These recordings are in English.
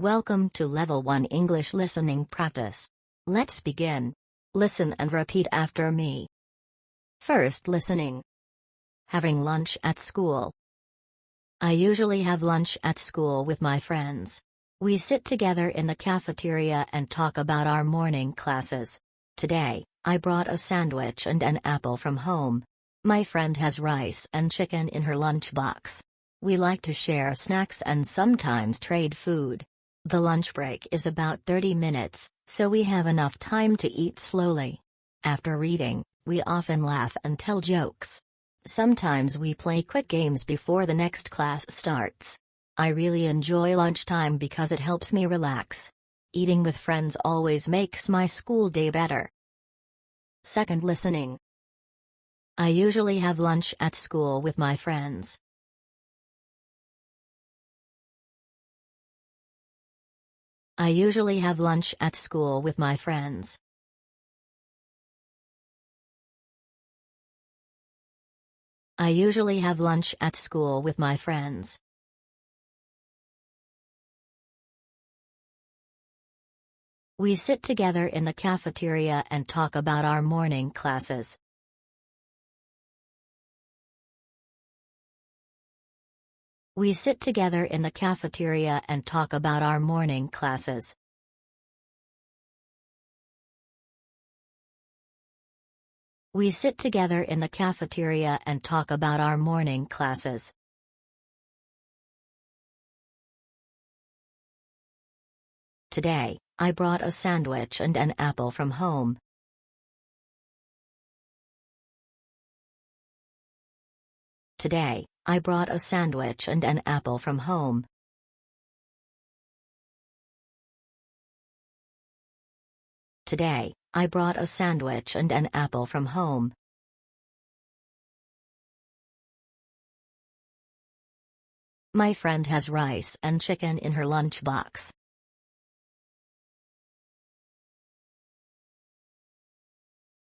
Welcome to Level 1 English Listening Practice. Let's begin. Listen and repeat after me. First listening. Having lunch at school. I usually have lunch at school with my friends. We sit together in the cafeteria and talk about our morning classes. Today, I brought a sandwich and an apple from home. My friend has rice and chicken in her lunchbox. We like to share snacks and sometimes trade food. The lunch break is about 30 minutes, so we have enough time to eat slowly. After reading, we often laugh and tell jokes. Sometimes we play quick games before the next class starts. I really enjoy lunchtime because it helps me relax. Eating with friends always makes my school day better. Second listening. I usually have lunch at school with my friends. I usually have lunch at school with my friends. I usually have lunch at school with my friends. We sit together in the cafeteria and talk about our morning classes. We sit together in the cafeteria and talk about our morning classes. We sit together in the cafeteria and talk about our morning classes. Today, I brought a sandwich and an apple from home. Today, I brought a sandwich and an apple from home. Today, I brought a sandwich and an apple from home. My friend has rice and chicken in her lunchbox.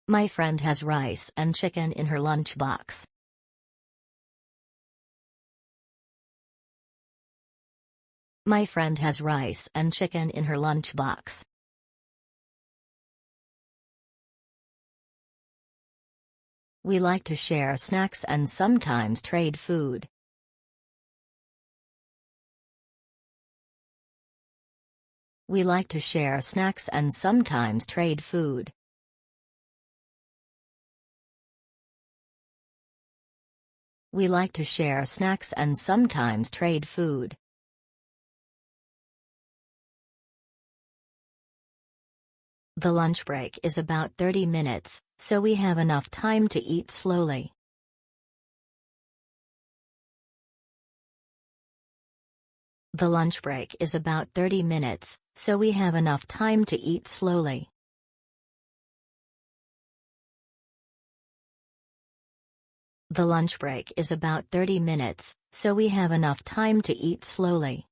My friend has rice and chicken in her lunchbox. My friend has rice and chicken in her lunchbox. We like to share snacks and sometimes trade food. We like to share snacks and sometimes trade food. We like to share snacks and sometimes trade food. The lunch break is about 30 minutes, so we have enough time to eat slowly. The lunch break is about 30 minutes, so we have enough time to eat slowly. The lunch break is about 30 minutes, so we have enough time to eat slowly.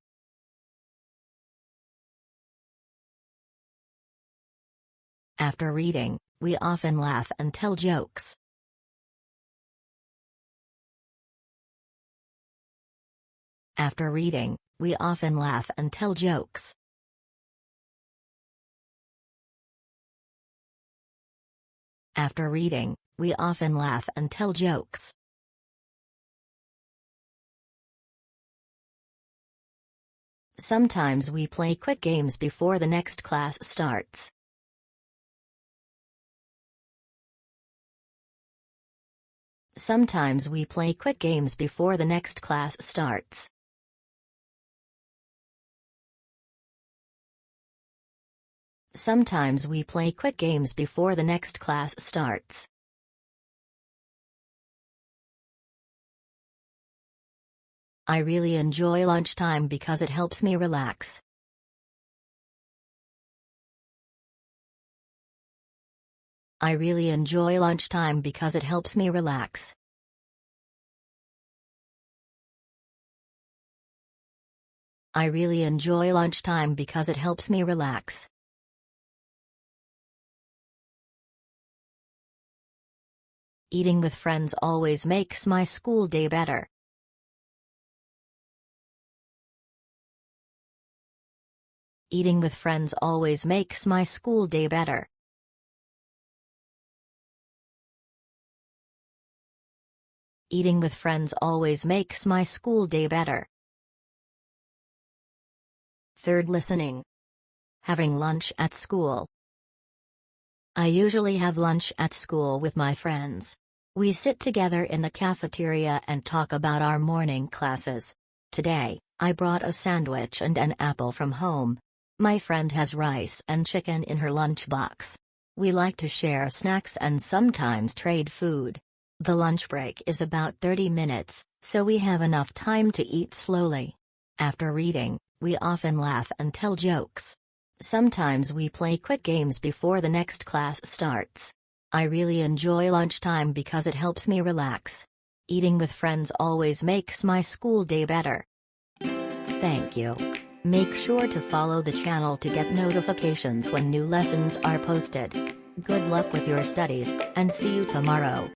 After reading, we often laugh and tell jokes. After reading, we often laugh and tell jokes. After reading, we often laugh and tell jokes. Sometimes we play quick games before the next class starts. Sometimes we play quick games before the next class starts. Sometimes we play quick games before the next class starts. I really enjoy lunchtime because it helps me relax. I really enjoy lunchtime because it helps me relax. I really enjoy lunchtime because it helps me relax. Eating with friends always makes my school day better. Eating with friends always makes my school day better. Eating with friends always makes my school day better. Third, listening. Having lunch at school. I usually have lunch at school with my friends. We sit together in the cafeteria and talk about our morning classes. Today, I brought a sandwich and an apple from home. My friend has rice and chicken in her lunchbox. We like to share snacks and sometimes trade food. The lunch break is about 30 minutes, so we have enough time to eat slowly. After reading, we often laugh and tell jokes. Sometimes we play quick games before the next class starts. I really enjoy lunchtime because it helps me relax. Eating with friends always makes my school day better. Thank you. Make sure to follow the channel to get notifications when new lessons are posted. Good luck with your studies, and see you tomorrow.